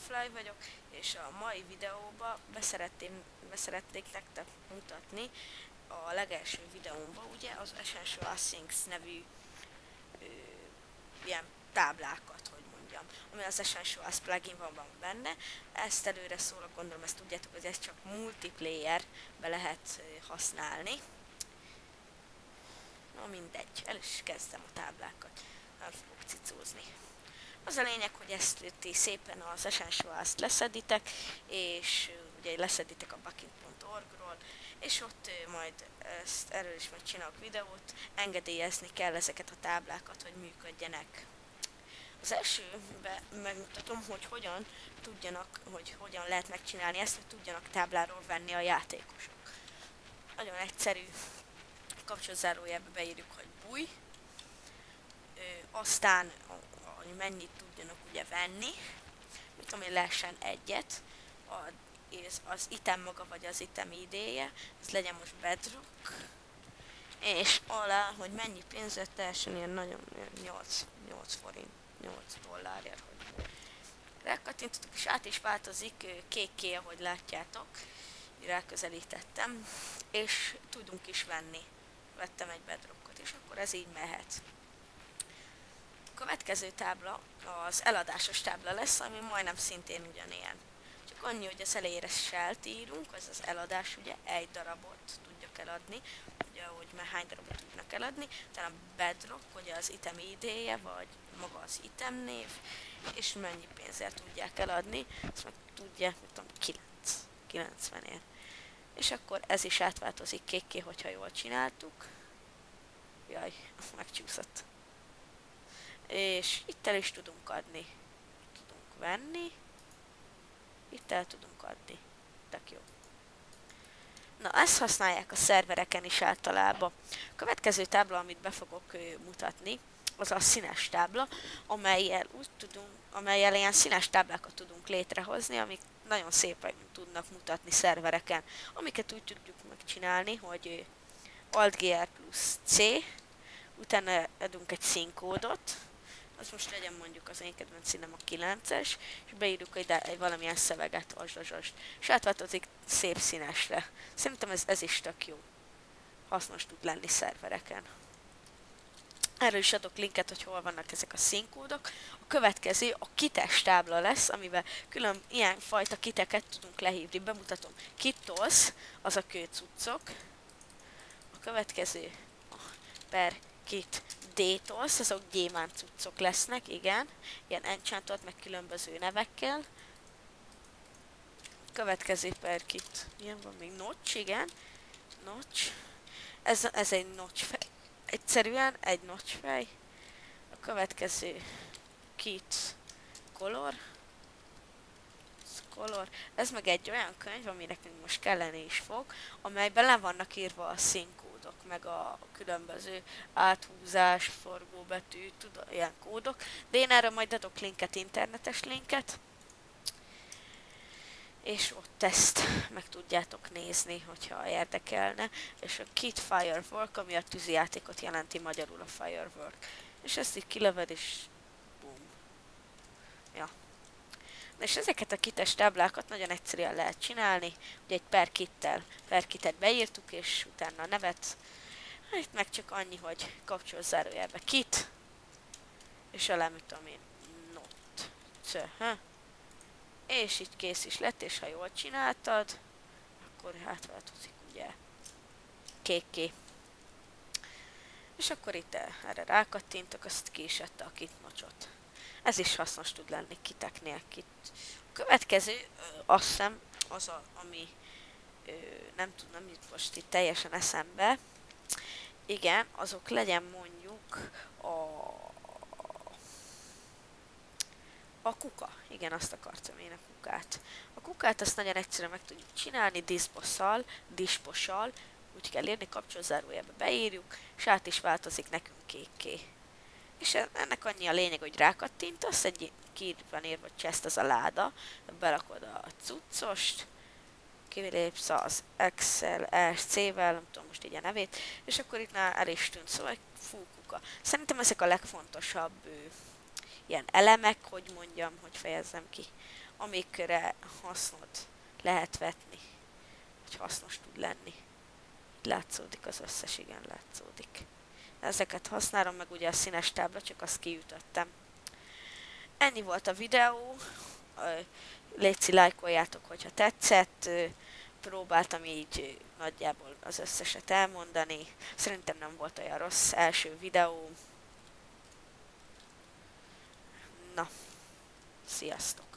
Fly vagyok, és a mai videóban beszeretnék nektek mutatni a legelső videómban, ugye az Essential Things nevű ö, ilyen táblákat, hogy mondjam, ami az Essential plugin van benne. Ezt előre szólok, gondolom ezt tudjátok, hogy ez csak multiplayer-be lehet használni. Na mindegy, el is kezdtem a táblákat, el fogok cicózni. Az a lényeg, hogy ezt ti szépen az Essential-t leszeditek, és ugye leszeditek a bucket.org-ról, és ott majd erről is majd csinálok videót, engedélyezni kell ezeket a táblákat, hogy működjenek. Az elsőben megmutatom, hogy hogyan lehet megcsinálni ezt, hogy tudjanak tábláról venni a játékosok. Nagyon egyszerű, kapcsolatzárójelbe beírjuk, hogy búj, aztán hogy mennyit tudjanak ugye venni, mit tudom én, lehessen egyet, az item maga vagy az item idéje, ez legyen most bedrock, és alá, hogy mennyi pénzet teljesen ilyen nagyon 8 forint, 8 dollárért, hogy rákattintotok, és át is változik kékké, ahogy látjátok, ráközelítettem, és tudunk is venni. Vettem egy bedrockot, és akkor ez így mehet. A következő tábla az eladásos tábla lesz, ami majdnem szintén ugyanilyen. Csak annyi, hogy az elejére selt írunk, az az eladás, ugye egy darabot tudjak eladni, ugye hogy már hány darabot tudnak eladni, utána a bedrock, ugye az item idéje, vagy maga az item név, és mennyi pénzért tudják eladni, ezt meg tudják, mit tudom, 90-ért. És akkor ez is átváltozik kékké, hogyha jól csináltuk. Jaj, megcsúszott. És itt el is tudunk adni. Tudunk venni. Itt el tudunk adni. Tök jó. Na, ezt használják a szervereken is általában. A következő tábla, amit be fogok mutatni, az a színes tábla, amellyel ilyen színes táblákat tudunk létrehozni, amik nagyon szépen tudnak mutatni szervereken, amiket úgy tudjuk megcsinálni, hogy Alt-GR plusz C, utána adunk egy színkódot, az most legyen mondjuk az én kedvenc színem a 9-es, és beírjuk egy valamilyen szöveget, és átváltozik szép színesre. Szerintem ez is tök jó. Hasznos tud lenni szervereken. Erről is adok linket, hogy hol vannak ezek a színkódok. A következő a kites tábla lesz, amivel külön ilyen fajta kiteket tudunk lehívni. Bemutatom. Kittos, az a kőcuccok. A következő per kit détos, azok gyémánt cuccok lesznek, igen. Ilyen enchantot, meg különböző nevekkel. Következő per kit. Ilyen van még notch, igen. Notch. Ez egy notch fej. Egyszerűen egy notch fej. A következő kit color. Ez meg egy olyan könyv, aminek most kelleni is fog, amelyben le vannak írva a színkódok, meg a különböző áthúzás, forgóbetű, ilyen kódok. De én erre majd adok linket, internetes linket. És ott ezt meg tudjátok nézni, hogyha érdekelne. És a Kit Firework, ami a tűzijátékot jelenti magyarul a Firework. És ezt így kilöved, és boom. Ja. És ezeket a kites táblákat nagyon egyszerűen lehet csinálni. Ugye egy per kitet beírtuk, és utána a nevet. Itt meg csak annyi, hogy kapcsolózárójelbe kit, és alá mit tudom én, not. És így kész is lett, és ha jól csináltad, akkor átváltozik ugye kékké. És akkor itt erre rákattintok, azt ki is adta a kitnocsot. Ez is hasznos tud lenni kiteknél. A következő, azt hiszem, az ami nem tudom, jut most itt teljesen eszembe. Igen, azok legyen mondjuk a kuka. Igen, azt akartam én, a kukát. A kukát azt nagyon egyszerűen meg tudjuk csinálni, dispossal, úgy kell írni, kapcsolózárójelbe beírjuk, és át is változik nekünk kékké. És ennek annyi a lényeg, hogy rákattintasz, ki van írva, hogy chest, az a láda, berakod a cuccost, kilépsz az Excel SC-vel, nem tudom most így a nevét, és akkor itt már el is tűnt, szóval full kuka. Szerintem ezek a legfontosabb ilyen elemek, hogy mondjam, hogy fejezzem ki, amikre hasznot lehet vetni, hogy hasznos tud lenni. Látszódik az összes, igen, látszódik. Ezeket használom, meg ugye a színes tábla, csak azt kiütöttem. Ennyi volt a videó. Létszi, lájkoljátok, hogyha tetszett. Próbáltam így nagyjából az összeset elmondani. Szerintem nem volt olyan rossz első videó. Na, sziasztok!